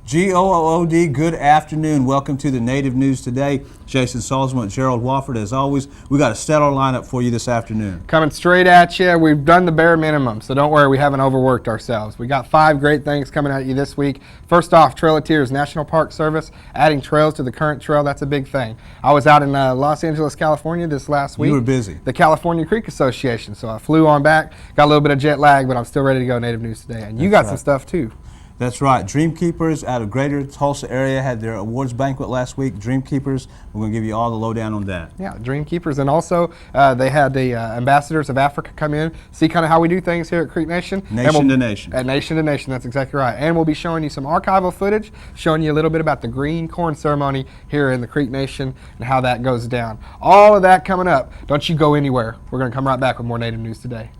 Good. Good afternoon. Welcome to the Native News Today. Jason Salzman with Gerald Wofford. As always, we got a stellar lineup for you this afternoon. Coming straight at you. We've done the bare minimum, so don't worry, we haven't overworked ourselves. We got 5 great things coming at you this week. First off, Trail of Tears National Park Service adding trails to the current trail. That's a big thing. I was out in Los Angeles, California this last week. You were busy. The California Creek Association, so I flew on back. Got a little bit of jet lag, but I'm still ready to go Native News Today. And you got some stuff too. That's right. Dreamkeepers out of Greater Tulsa area had their awards banquet last week. Dreamkeepers, we're going to give you all the lowdown on that. Yeah, Dreamkeepers, and also they had the ambassadors of Africa come in, see kind of how we do things here at Creek Nation. Nation to nation. At Nation to Nation, that's exactly right. And we'll be showing you some archival footage, showing you a little bit about the green corn ceremony here in the Creek Nation and how that goes down. All of that coming up. Don't you go anywhere. We're going to come right back with more Native News Today.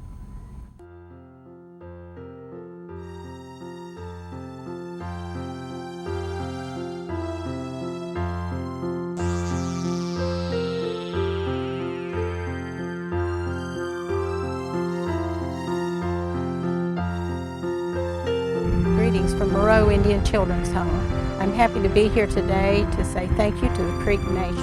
Greetings from Moreau Indian Children's Home. I'm happy to be here today to say thank you to the Creek Nation.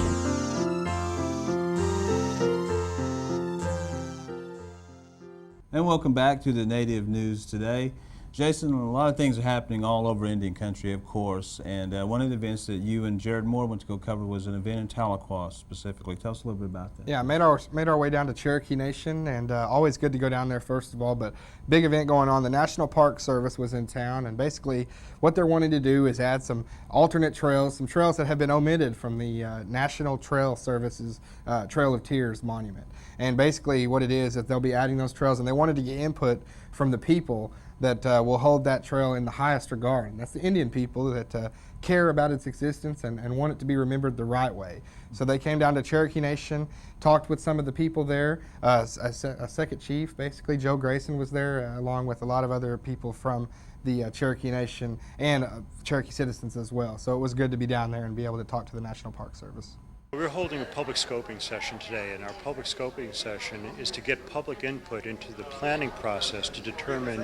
And welcome back to the Native News Today. Jason, a lot of things are happening all over Indian country, of course, and one of the events that you and Jared Moore went to go cover was an event in Tahlequah specifically. Tell us a little bit about that. Yeah, made our way down to Cherokee Nation, and always good to go down there first of all, but big event going on. The National Park Service was in town, and basically what they're wanting to do is add some alternate trails, some trails that have been omitted from the National Trail Service's Trail of Tears monument. And basically what it is that they'll be adding those trails, and they wanted to get input from the people that will hold that trail in the highest regard. And that's the Indian people that care about its existence and want it to be remembered the right way. So they came down to Cherokee Nation, talked with some of the people there. A second chief, basically, Joe Grayson was there, along with a lot of other people from the Cherokee Nation and Cherokee citizens as well. So it was good to be down there and be able to talk to the National Park Service. We're holding a public scoping session today, and our public scoping session is to get public input into the planning process to determine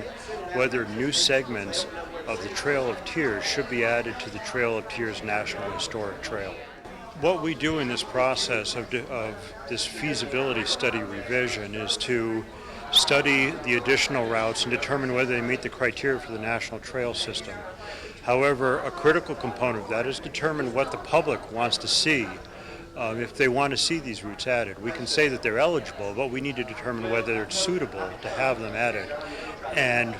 whether new segments of the Trail of Tears should be added to the Trail of Tears National Historic Trail. What we do in this process of this feasibility study revision is to study the additional routes and determine whether they meet the criteria for the National Trail System. However, a critical component of that is determine what the public wants to see. If they want to see these routes added. We can say that they're eligible, but we need to determine whether it's suitable to have them added. And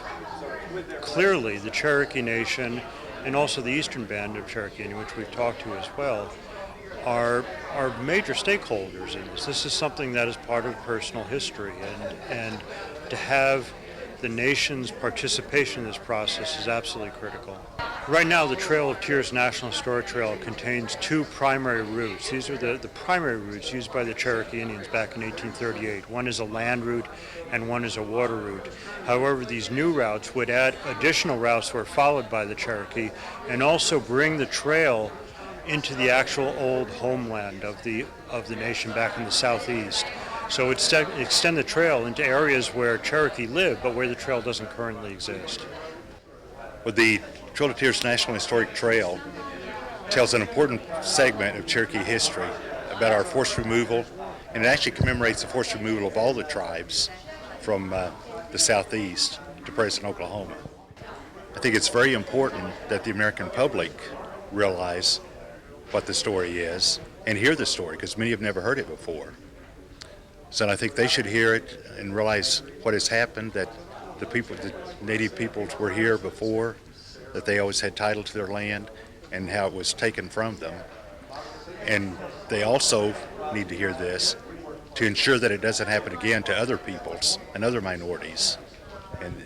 clearly the Cherokee Nation and also the Eastern Band of Cherokee, in which we've talked to as well, are major stakeholders in this. This is something that is part of personal history, and to have the nation's participation in this process is absolutely critical. Right now, the Trail of Tears National Historic Trail contains 2 primary routes. These are the primary routes used by the Cherokee Indians back in 1838. One is a land route and one is a water route. However, these new routes would add additional routes that were followed by the Cherokee and also bring the trail into the actual old homeland of the nation back in the southeast. So it extend the trail into areas where Cherokee live, but where the trail doesn't currently exist. Well, the Trail of Tears National Historic Trail tells an important segment of Cherokee history about our forced removal, and it actually commemorates the forced removal of all the tribes from the southeast to present Oklahoma. I think it's very important that the American public realize what the story is and hear the story, because many have never heard it before. So I think they should hear it and realize what has happened, that the native peoples were here before, that they always had title to their land, and how it was taken from them. And they also need to hear this to ensure that it doesn't happen again to other peoples and other minorities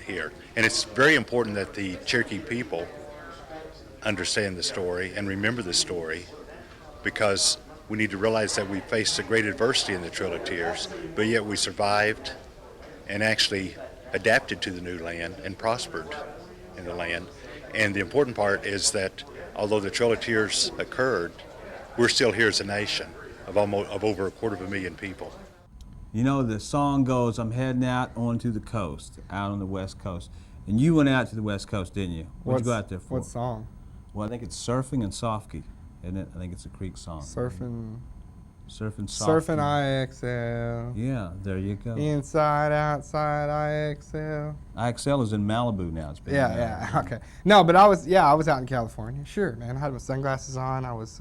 here. And it's very important that the Cherokee people understand the story and remember the story, because we need to realize that we faced a great adversity in the Trail of Tears, but yet we survived and actually adapted to the new land and prospered in the land. And the important part is that although the Trail of Tears occurred, we're still here as a nation of over 250,000 people. You know, the song goes, I'm heading out onto the coast, out on the West Coast. And you went out to the West Coast, didn't you? What'd you go out there for? What song? Well, I think it's Surfing and Sofkey, isn't it? I think it's a Creek song. Surfing Surfing IXL. Yeah, there you go. Inside, outside, IXL. IXL is in Malibu now. It's been Yeah, okay. No, but I was out in California. Sure, man. I had my sunglasses on. I was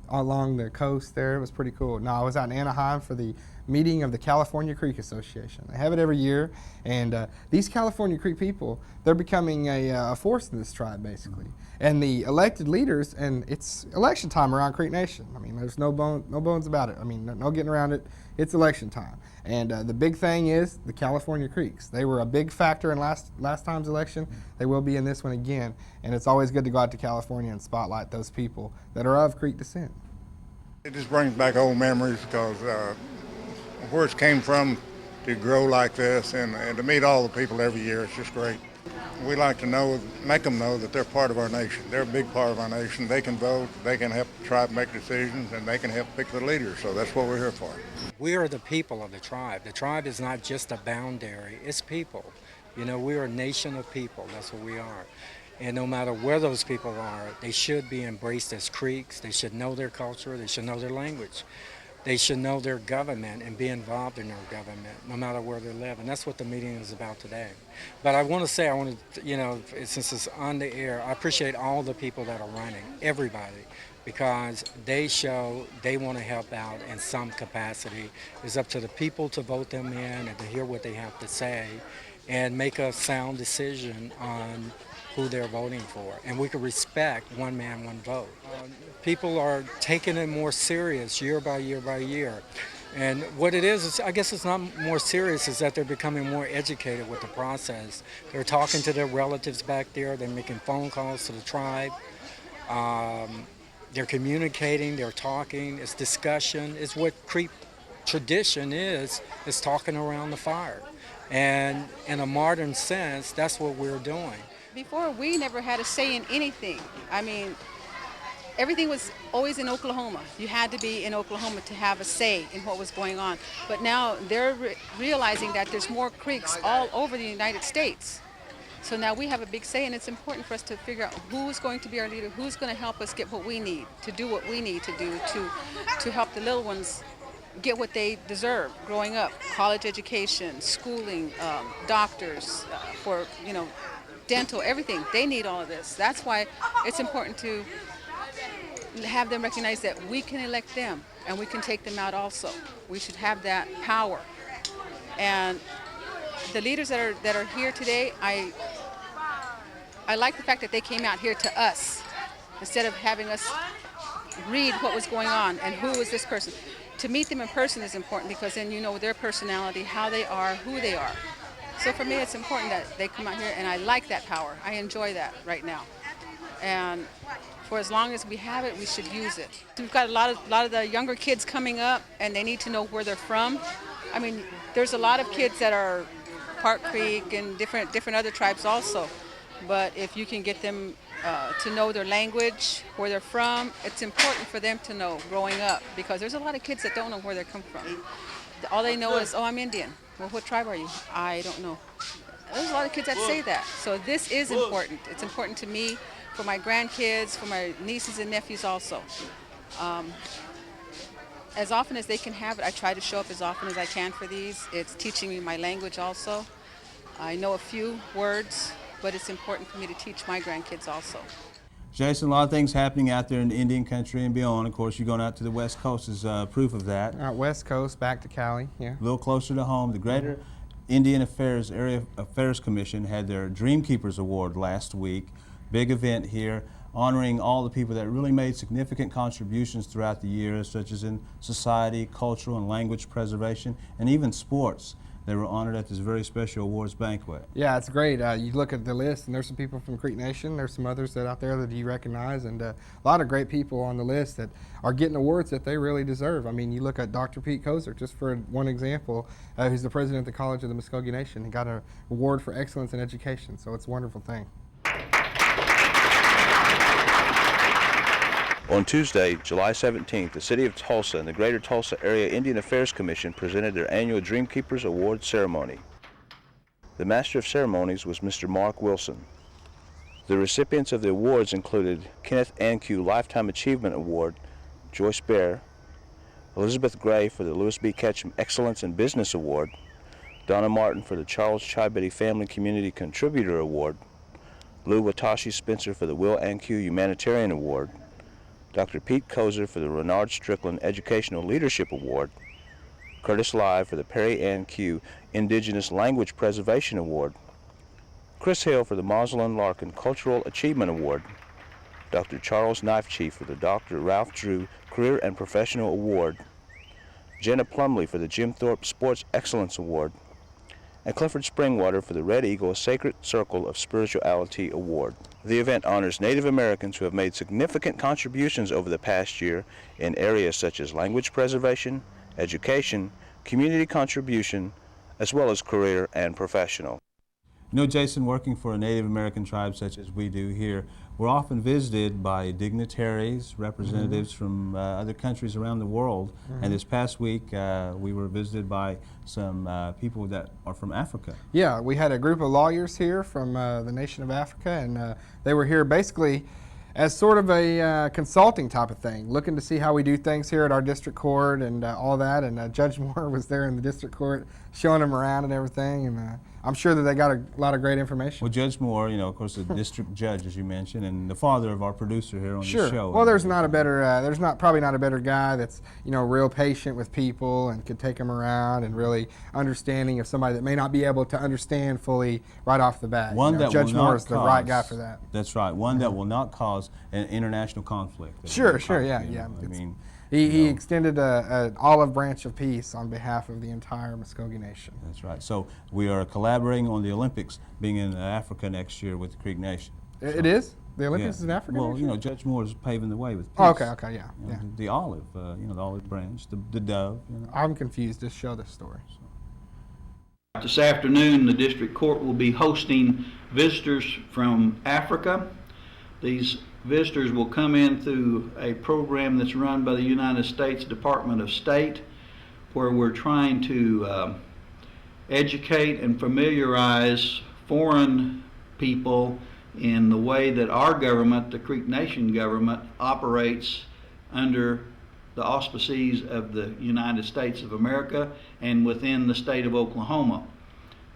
along the coast there. It was pretty cool. No, I was out in Anaheim for the meeting of the California Creek Association. They have it every year, and these California Creek people, they're becoming a force in this tribe, basically. And the elected leaders, and it's election time around Creek Nation. I mean, there's no bones about it. I mean, no getting around it. It's election time. And the big thing is the California Creeks. They were a big factor in last time's election. They will be in this one again. And it's always good to go out to California and spotlight those people that are of Creek descent. It just brings back old memories because where it came from to grow like this and to meet all the people every year, it's just great. We like to make them know that they're part of our nation. They're a big part of our nation. They can vote, they can help the tribe make decisions, and they can help pick the leaders. So that's what we're here for. We are the people of the tribe. The tribe is not just a boundary, it's people. You know, we are a nation of people. That's what we are. And no matter where those people are, they should be embraced as Creeks. They should know their culture. They should know their language. They should know their government and be involved in their government, no matter where they live. And that's what the meeting is about today. But I want to say, since it's on the air, I appreciate all the people that are running, everybody, because they show they want to help out in some capacity. It's up to the people to vote them in and to hear what they have to say and make a sound decision on who they're voting for. And we can respect one man, one vote. People are taking it more serious year by year by year. And what it is, I guess it's not more serious, is that they're becoming more educated with the process. They're talking to their relatives back there. They're making phone calls to the tribe. They're communicating, they're talking. It's discussion. It's what Creek tradition is talking around the fire. And in a modern sense, that's what we're doing. Before, we never had a say in anything. I mean, everything was always in Oklahoma. You had to be in Oklahoma to have a say in what was going on. But now they're realizing that there's more Creeks all over the United States. So now we have a big say, and it's important for us to figure out who's going to be our leader, who's going to help us get what we need, to do what we need to do to help the little ones get what they deserve growing up. College education, schooling, doctors, for, dental, everything. They need all of this. That's why it's important to have them recognize that we can elect them and we can take them out also. We should have that power. And the leaders that are here today, I like the fact that they came out here to us instead of having us read what was going on and who is this person. To meet them in person is important because then you know their personality, how they are, who they are. So for me, it's important that they come out here, and I like that power. I enjoy that right now. And for as long as we have it, we should use it. We've got a lot of the younger kids coming up, and they need to know where they're from. I mean, there's a lot of kids that are Park Creek and different other tribes also. But if you can get them to know their language, where they're from, it's important for them to know growing up, because there's a lot of kids that don't know where they come from. All they know is, oh, I'm Indian. Well, what tribe are you? I don't know. There's a lot of kids that say that. So this is important. It's important to me, for my grandkids, for my nieces and nephews also. As often as they can have it, I try to show up as often as I can for these. It's teaching me my language also. I know a few words, but it's important for me to teach my grandkids also. Jason, a lot of things happening out there in Indian country and beyond. Of course, you're going out to the West Coast is proof of that. Out West Coast, back to Cali, yeah. A little closer to home. The Greater Indian Affairs Area Affairs Commission had their Dream Keepers Award last week. Big event here, honoring all the people that really made significant contributions throughout the years, such as in society, cultural and language preservation, and even sports. They were honored at this very special awards banquet. Yeah, it's great. You look at the list, and there's some people from Creek Nation. There's some others that out there that you recognize, and a lot of great people on the list that are getting awards that they really deserve. I mean, you look at Dr. Pete Kozer, just for one example, who's the president of the College of the Muskogee Nation. He got an award for excellence in education, so it's a wonderful thing. On Tuesday, July 17th, the City of Tulsa and the Greater Tulsa Area Indian Affairs Commission presented their annual Dream Keepers Award ceremony. The Master of Ceremonies was Mr. Mark Wilson. The recipients of the awards included Kenneth Ankew Lifetime Achievement Award, Joyce Bear, Elizabeth Gray for the Lewis B. Ketchum Excellence in Business Award, Donna Martin for the Charles Chibetty Family Community Contributor Award, Lou Watashi Spencer for the Will Ankew Humanitarian Award, Dr. Pete Kozer for the Renard Strickland Educational Leadership Award, Curtis Live for the Perry Ankew Indigenous Language Preservation Award, Chris Hill for the Moslin Larkin Cultural Achievement Award, Dr. Charles Knifechief for the Dr. Ralph Drew Career and Professional Award, Jenna Plumley for the Jim Thorpe Sports Excellence Award, and Clifford Springwater for the Red Eagle Sacred Circle of Spirituality Award. The event honors Native Americans who have made significant contributions over the past year in areas such as language preservation, education, community contribution, as well as career and professional. You know, Jason, working for a Native American tribe such as we do here, we're often visited by dignitaries, representatives from other countries around the world. And this past week, we were visited by some people that are from Africa. Yeah, we had a group of lawyers here from the nation of Africa, and they were here basically as sort of a consulting type of thing, looking to see how we do things here at our district court and all that. And Judge Moore was there in the district court showing them around and everything. And I'm sure that they got a lot of great information. Well, Judge Moore, you know, of course, the district judge, as you mentioned, and the father of our producer here on the show. Well, there's probably not a better guy that's, you know, real patient with people and could take them around and really understanding of somebody that may not be able to understand fully right off the bat. One that Judge will Moore not is the right guy for that. That's right. One that will not cause an international conflict. Sure, yeah. I mean, he extended an olive branch of peace on behalf of the entire Muskogee Nation. That's right. So we are collaborating on the Olympics being in Africa next year with the Creek Nation. It is? The Olympics is in Africa? Well, you know, Judge Moore is paving the way with peace. Oh, okay, yeah. You know, the olive, you know, the olive branch, the dove. You know. I'm confused. Just show the story. This afternoon, the district court will be hosting visitors from Africa. These visitors will come in through a program that's run by the United States Department of State, where we're trying to educate and familiarize foreign people in the way that our government, the Creek Nation government, operates under the auspices of the United States of America and within the state of Oklahoma.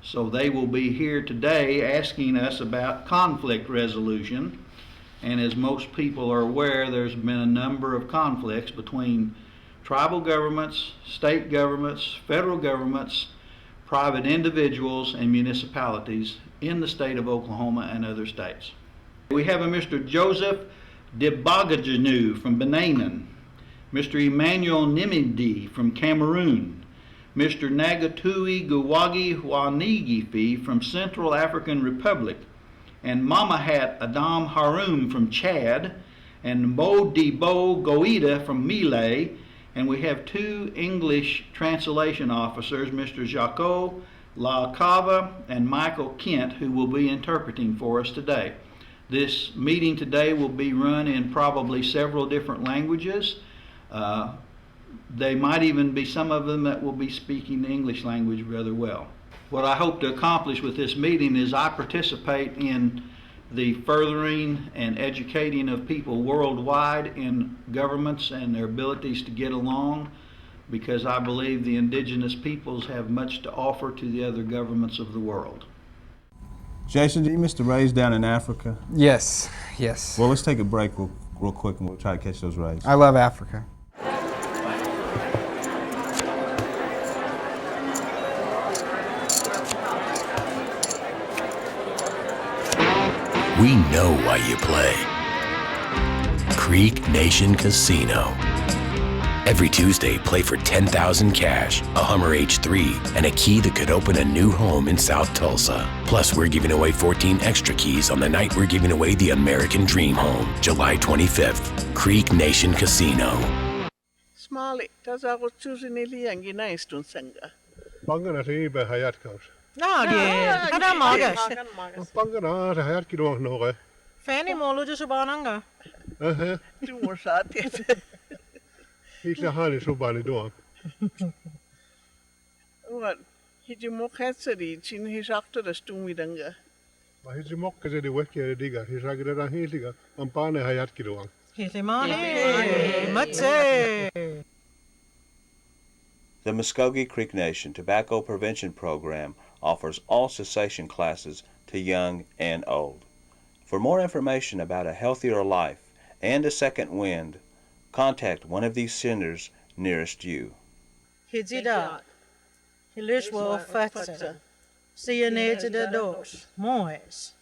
So they will be here today asking us about conflict resolution. And as most people are aware, there's been a number of conflicts between tribal governments, state governments, federal governments, private individuals, and municipalities in the state of Oklahoma and other states. We have a Mr. Joseph Debagajanu from Benin, Mr. Emmanuel Nimidi from Cameroon, Mr. Nagatui Guwagi Wanigifi from Central African Republic, and Mamahat Adam Haroum from Chad, and Modibo Goida from Milay, and we have two English translation officers, Mr. Jaco La Cava and Michael Kent, who will be interpreting for us today. This meeting today will be run in probably several different languages. They might even be some of them that will be speaking the English language rather well. What I hope to accomplish with this meeting is I participate in the furthering and educating of people worldwide in governments and their abilities to get along, because I believe the indigenous peoples have much to offer to the other governments of the world. Jason, did you miss the rays down in Africa? Yes. Well, let's take a break real quick and we'll try to catch those rays. I love Africa. We know why you play. Creek Nation Casino. Every Tuesday, play for $10,000 cash, a Hummer H3, and a key that could open a new home in South Tulsa. Plus, we're giving away 14 extra keys on the night we're giving away the American Dream Home, July 25th. Creek Nation Casino. Smali, tazago chuzinili yangi na istun senga. Pangana ribe hayat kaus. No, dear. Ada magas. Pangana hayat kilo noge. Fanny molo just abananga. Tu morsati. Hitler hani subani doang. What? Hiji mokhetsari chin hisakta das tumidanga. Mahisi mokka se di wekki diga, hisagire ra hisiga, ampane hayat kiruang. Hisimani, Matse. The Muskogee Creek Nation Tobacco Prevention Program offers all cessation classes to young and old. For more information about a healthier life and a second wind, contact one of these centers nearest you. Hizida. Hilishwa Fatsa. CNA to the doors. Mois.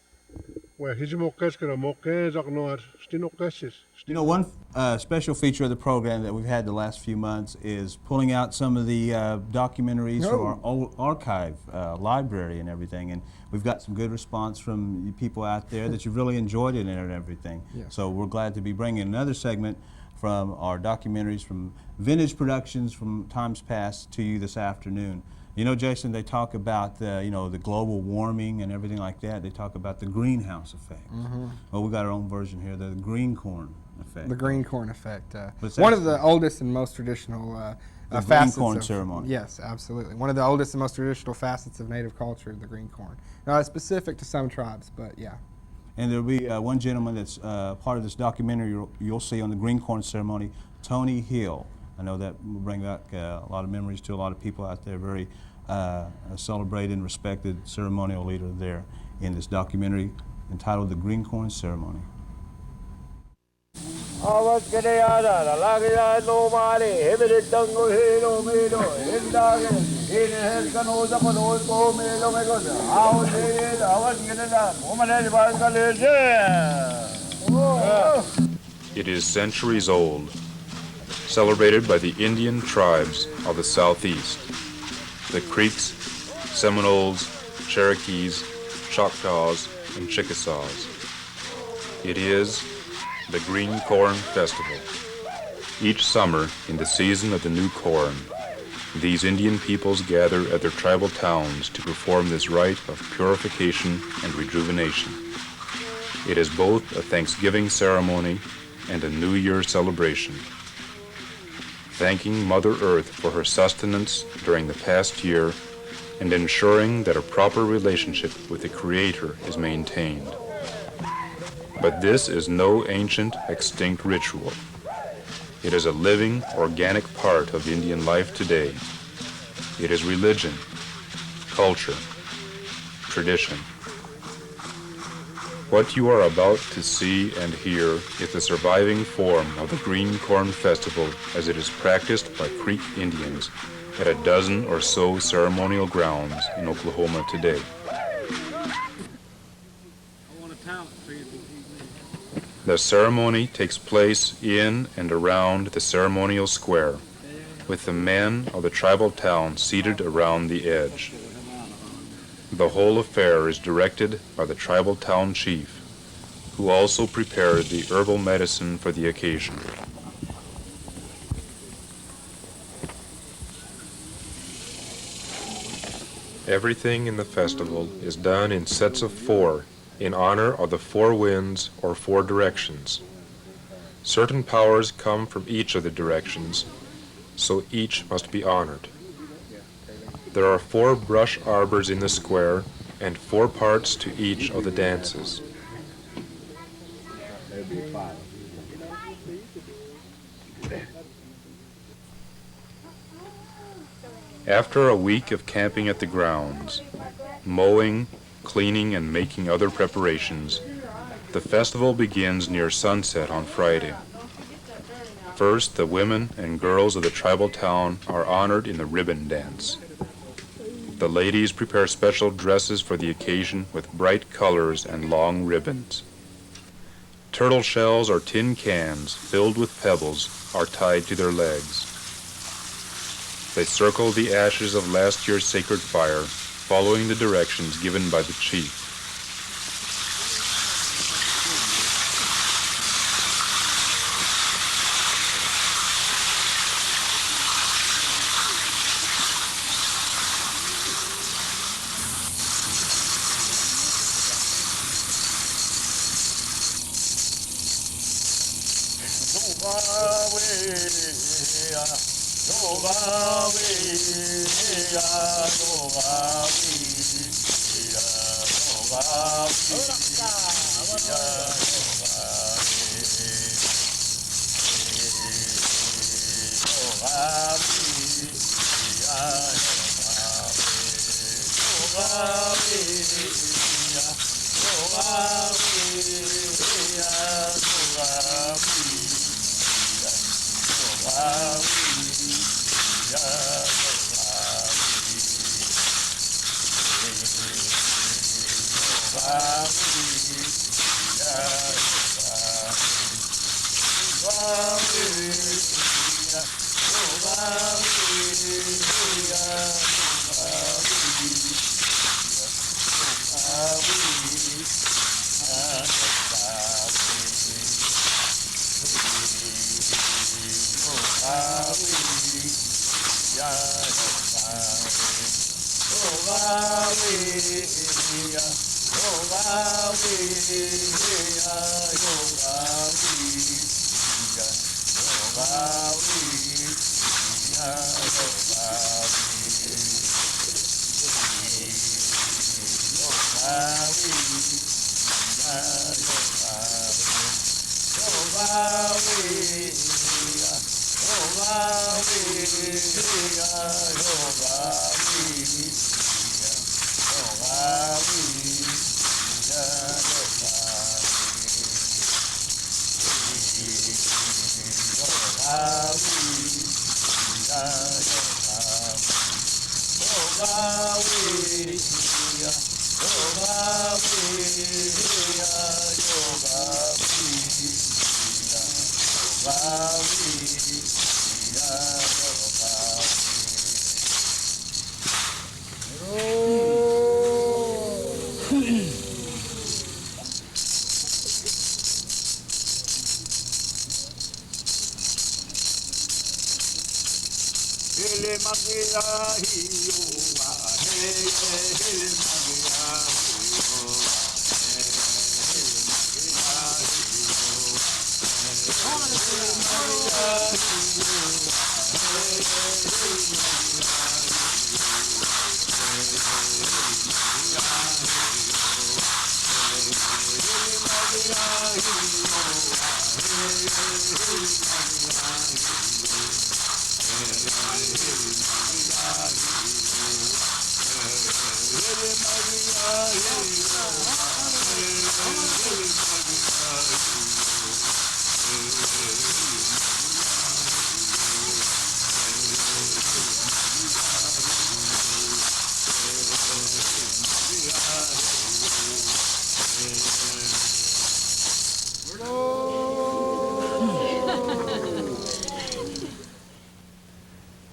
Where hisi mokkeskera mokke zaknoar stinokkesis. You know, one special feature of the program that we've had the last few months is pulling out some of the documentaries from our old archive library and everything, and we've got some good response from you people out there that you've really enjoyed it and everything. Yes. So we're glad to be bringing another segment from our documentaries from Vintage Productions from times past to you this afternoon. You know, Jason, they talk about the global warming and everything like that. They talk about the greenhouse effect. Well, we got our own version here, the green corn effect. The green corn effect. What's One that? of the oldest and most traditional The facets green corn of, ceremony. Yes, absolutely. One of the oldest and most traditional facets of Native culture, the green corn. Now, it's specific to some tribes, but yeah. And there'll be one gentleman that's part of this documentary you'll see on the green corn ceremony, Tony Hill. I know that will bring back a lot of memories to a lot of people out there, very celebrated and respected ceremonial leader there in this documentary entitled The Green Corn Ceremony. It is centuries old, celebrated by the Indian tribes of the Southeast, the Creeks, Seminoles, Cherokees, Choctaws, and Chickasaws. It is the Green Corn Festival. Each summer, in the season of the new corn, these Indian peoples gather at their tribal towns to perform this rite of purification and rejuvenation. It is both a Thanksgiving ceremony and a New Year celebration, thanking Mother Earth for her sustenance during the past year and ensuring that a proper relationship with the Creator is maintained. But this is no ancient, extinct ritual. It is a living, organic part of Indian life today. It is religion, culture, tradition. What you are about to see and hear is the surviving form of the Green Corn Festival as it is practiced by Creek Indians at a dozen or so ceremonial grounds in Oklahoma today. The ceremony takes place in and around the ceremonial square, with the men of the tribal town seated around the edge. The whole affair is directed by the tribal town chief, who also prepares the herbal medicine for the occasion. Everything in the festival is done in sets of 4, in honor of the 4 winds or 4 directions. Certain powers come from each of the directions, so each must be honored. There are 4 brush arbors in the square and 4 parts to each of the dances. After a week of camping at the grounds, mowing, cleaning, and making other preparations, the festival begins near sunset on Friday. First, the women and girls of the tribal town are honored in the ribbon dance. The ladies prepare special dresses for the occasion with bright colors and long ribbons. Turtle shells or tin cans filled with pebbles are tied to their legs. They circle the ashes of last year's sacred fire, following the directions given by the chief.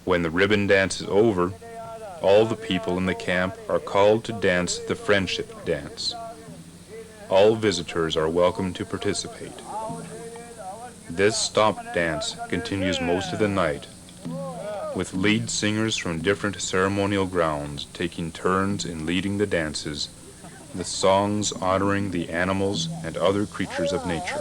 When the ribbon dance is over, all the people in the camp are called to dance the friendship dance. All visitors are welcome to participate. This stomp dance continues most of the night, with lead singers from different ceremonial grounds taking turns in leading the dances, with songs honoring the animals and other creatures of nature.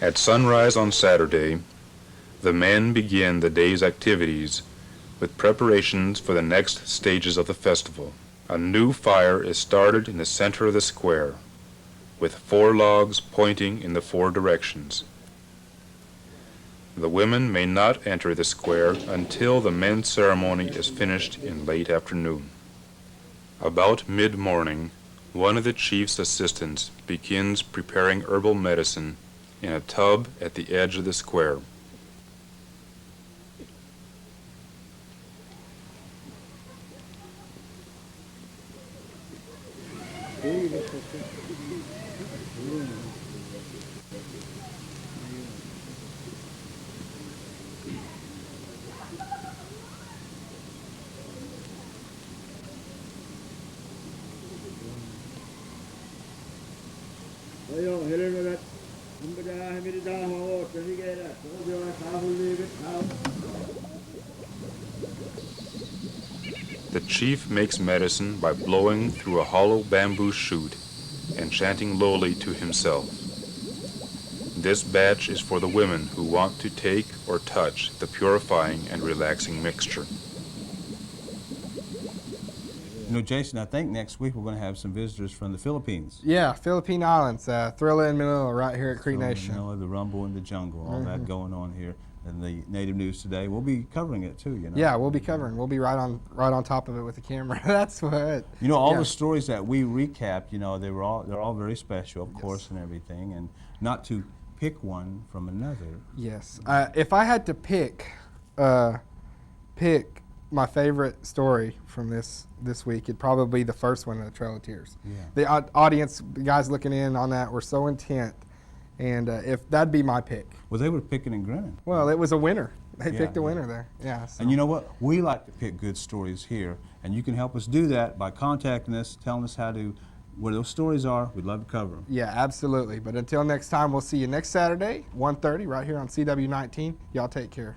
At sunrise on Saturday, the men begin the day's activities with preparations for the next stages of the festival. A new fire is started in the center of the square, with 4 logs pointing in the 4 directions. The women may not enter the square until the men's ceremony is finished in late afternoon. About mid-morning, one of the chief's assistants begins preparing herbal medicine in a tub at the edge of the square. The chief makes medicine by blowing through a hollow bamboo shoot and chanting lowly to himself. This batch is for the women who want to take or touch the purifying and relaxing mixture. You know, Jason, I think next week we're going to have some visitors from the Philippines. Yeah, Philippine Islands, Thrilla and Manila, right here at Cree Nation. Manila, the rumble in the jungle, all that going on here. And the Native News Today, we'll be covering it too, you know. Yeah, we'll be covering. We'll be right on top of it with the camera. That's what. You know, all the stories that we recap, you know, they're all very special, of course, and everything, and not to pick one from another. Yes. If I had to pick my favorite story from this week, it'd probably be the first one, the Trail of Tears. Yeah. The audience, the guys looking in on that, were so intent. And if that'd be my pick. Well, they were picking and grinning. Well, it was a winner. They picked a winner there. Yeah. So. And you know what? We like to pick good stories here, and you can help us do that by contacting us, telling us what those stories are. We'd love to cover them. Yeah, absolutely. But until next time, we'll see you next Saturday, 1:30, right here on CW19. Y'all take care.